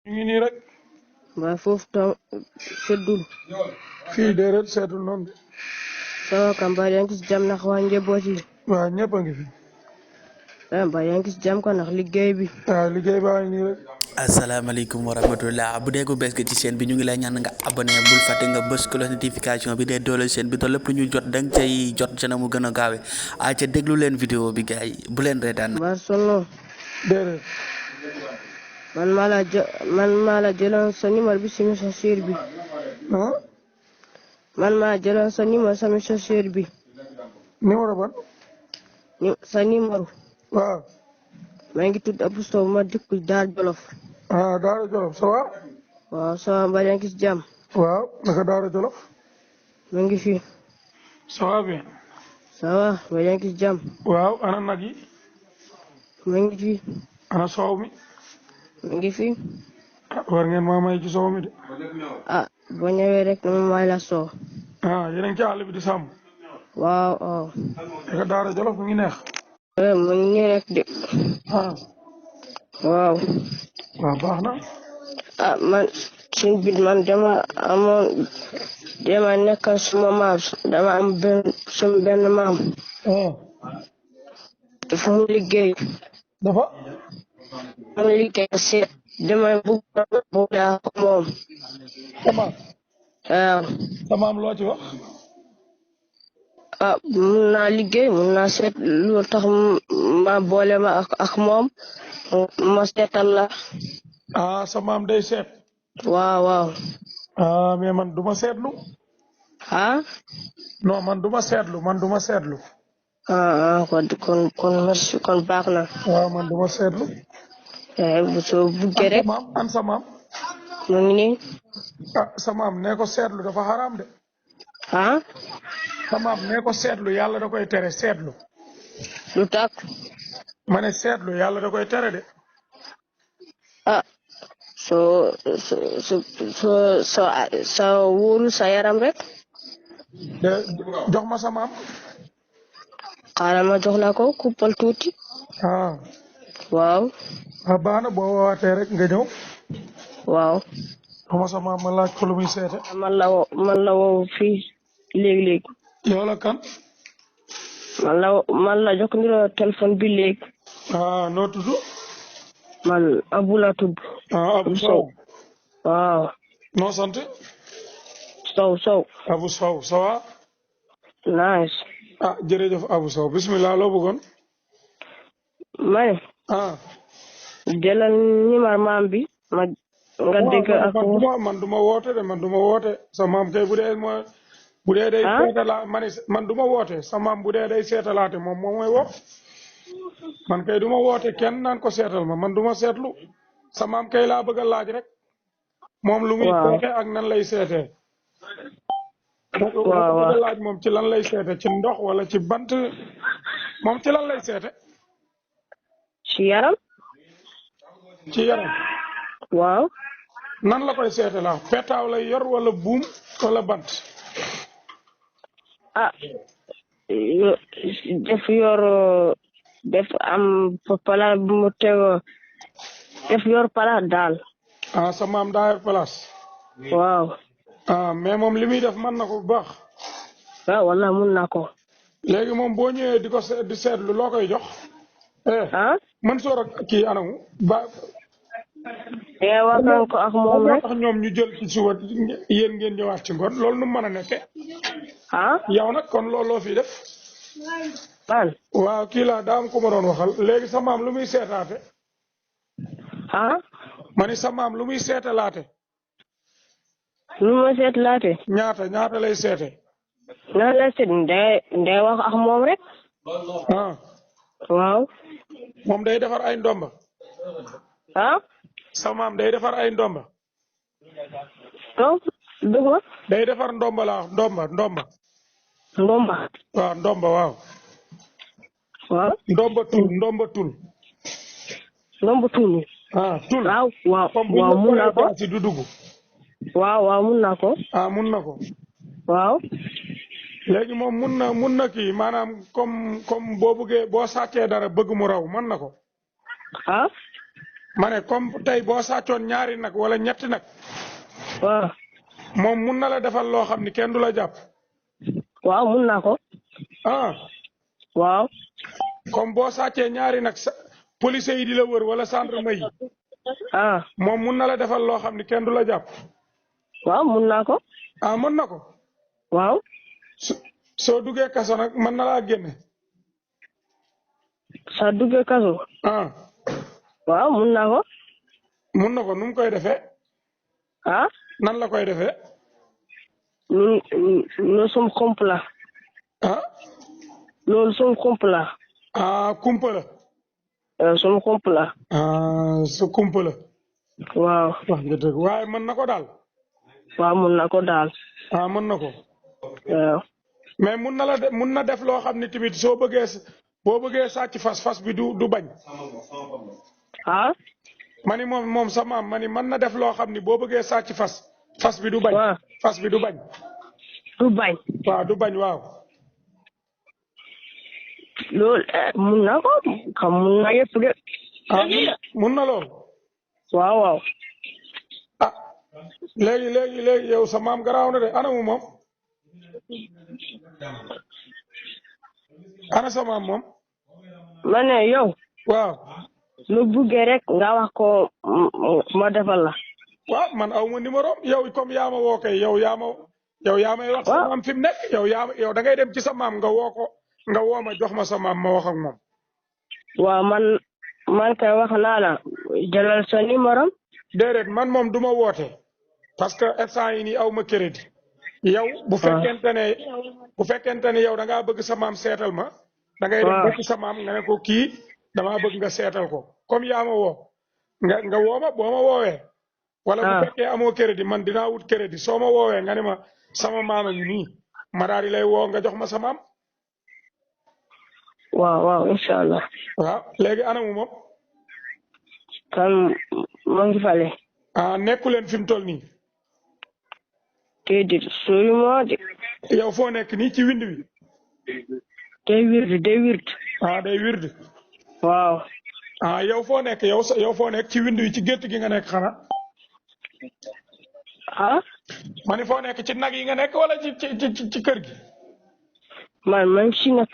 ñu ngi nii rek. waaye foofu tam seddul. fii déedéet seetul noonu. sama kambaar yaa ngi ci jàmm ndax waa njaboot yi. waaw ñëpp a ngi fi. ba yaa ngi ci jàmm ko ndax liggéey bi. waaw liggéey baa ngi nii rek. asalaamaaleykum wa rahmatullah bu dee ko bees nga ci chaîne bi ñu ngi lay ñaan nga abonné bul fàtte nga bës cloche notification bi dee doole chaîne bi te lépp lu ñu jot danga cay jot ci na mu gën a gaawe ca déglu leen vidéo bi gars yi bu leen reetaan. ba sonno. déedéet. man maa la jëloon sa numéro bi si messager bi. ah. man maa jëloon sa numéro sa messager bi. numéro ban. sa numéro. waaw. maa ngi tudd Abou Sow ma dëkk Daara Jolof. Daara Jolof ça va. waaw ça va mbaa yaa ngi ci jàmm. waaw naka Daara Jolof. ma ngi fi. ça va bien. ça va mbaa yaa ngi ci jàmm. waaw ana nag yi. ma ngi fi. ana soow mi. ma ngi fi. war ngeen maa may ci soow mi de. boo ñëwee rek na ma may la soow. yéen a ngi ci àll bi di sàmm. waaw waaw. naka Daara Jolof mu ngi neex. mu ngi nii rek de. waaw. waaw baax na. man suñ bit man dama nekkal suma maam dama am benn maam. dafa mu liggéey. dafa. mu liggéey seet dama bugg boole ak moom. sama. waaw. sama am loo ci wax. mun naa liggéey mun naa seet lu tax ma boole ma ak moom ma seetal la. sa maam day seet. waaw waaw. mais man duma seetlu. non man duma seetlu kon merci kon baax na. waaw man duma seetlu. soo buggee rek. an sa maam. mu ngi nii. sa maam nee ko seetlu dafa xaraam de. sa maam nee ko seetlu yàlla da koy tere seetlu. lu tax. ma ne seetlu yàlla da koy tere de. soo wóoru sa yaram rek. de jox ma sa maam. xaaral ma jox la ko kuppal tuuti. waaw. baax na boo wootee rek nga ñëw. waaw. jox ma sa maam ma laaj ko lu muy seete. man la woo fii léegi-léegi. yow la kan. man la jox numéro téléphone bi léegi. noo tudd. man Abou la tudd. Abou Sow. waaw. noo sant. Sow. Abou Sow ça va. nice. jërëjëf Abou Sow bismillah loo bëggoon. ma ne. jëlal numéro maam bi. nga dégg ak man du ma woote de man du ma woote sa maam kay bu dee day seetala man du ma woote sa maam bu dee day seetalaate moom mooy woo man kay du ma woote kenn naan ko seetal man du ma seetlu sa maam kay laa bëgg a laaj rek moom lu muy seete ak nan lay seetee. waaw bëgg a laaj moom ci lan lay seete ci ndox wala ci bant moom ci lan lay seete. ci yaram. waaw. nan la koy seete la petaaw lay yor wala buum wala bant. def am pala bu mu tegoo def yor pala daal. sa maam daa yor place. waaw. mais moom li muy def mën na ko bu baax. wala mun na ko. léegi moom boo ñëwee di seetlu loo koy jox. man soor ak kii anamu ba. waxtaan ko ak moom rek. tax ñoom ñu jël ci suba yéen ngeen ñëwaat ci ngoon loolu nu mu mën a nekkee. yow nag kon looloo fi def. waaw kii laa daa am ku ma doon waxal léegi sa maam lu muy seetaate. ma ni sa maam lu muy seetalaate. lu muy seetalaate. ñaata lay seete. ñaata lay seet day wax ak moom rek. waaw. moom day defar ay ndomba. sa maam day defar ay ndomba. day defar ndomba laa wax ndomba. waaw ndomba waaw. ndomba tul. tul. tul. waaw mun na ko. si du dugg. waaw mun na ko. mun na ko. waaw. léegi moom mun na kii maanaam comme boo sàccee dara bëgg mu raw mën na ko. mané comme tay bo sàccoon ñaari nak wala ñetti nak waaw mom mun na la defal lo xamni kenn du la japp waaw mun naa ko ah waaw comme bo sàccee ñaari nak police yi di la wër wala gendarme yi mom mun na la defal lo xamni kenn du la japp waaw mun naa ko mën nako waaw so duggé kasso nak man na la génné sa duggé kasso waaw mun naa ko mun nako num koy défé nan la koy défé lo sum kompla loolu sum kompla kumpala sum kompla su kumpala waaw wax nga dëgg waaye mën na ko daal waaw mun na ko daal mën na ko waaw mais mun na def loo xam ne tamit soo bëggee sàcc fas bi du bañ mani moom sa maam mani mën na def loo xam ni boo bëggee sàcc fas bi du bañ fas bi du bañ waaw du bañ waaw loolu mun na ko xam mun na yëpp de mun na lool waaw léegi yow sa maam garaaw na de anamu moom ana sa maam moom ma ne yow waaw lu buggee rek nga wax ko ma defal la waaw man aw ma numéro yow comme yaa ma woo kay yow yaa may wax sa maam fi mu nekk yow da ngay dem ci sa maam nga woo ko nga woo ma jox ma sa maam ma wax ak moom waaw man kay wax naa la jëlal sa numéro déedéet man moom du ma woote parce que instant yi nii aw ma crédit yow bu fekkente ne yow da ngaa bëgg sa maam seetal ma da ngay dem ba ci sa maam nga ne ko kii damaa bëgg nga seetal ko comme yaa ma woo nga woo ma boo ma woowee wala bu fekkee amoo crédit man dinaa wut crédit soo ma woowee nga ne ma sama maam a ngi nii ma daal di lay woo nga jox ma sa maam waaw incha allah waaw léegi anamu moom kan ma ngi fale nekku leen fi mu toll nii déedéet sori moo de yow foo nekk nii ci wind wi day wird day wird waaw yow foo nekk yow foo nekk ci wind wi ci gétt gi nga nekk xanaa ma ni foo nekk ci nag yi nga nekk wala ci kër gi man ci nag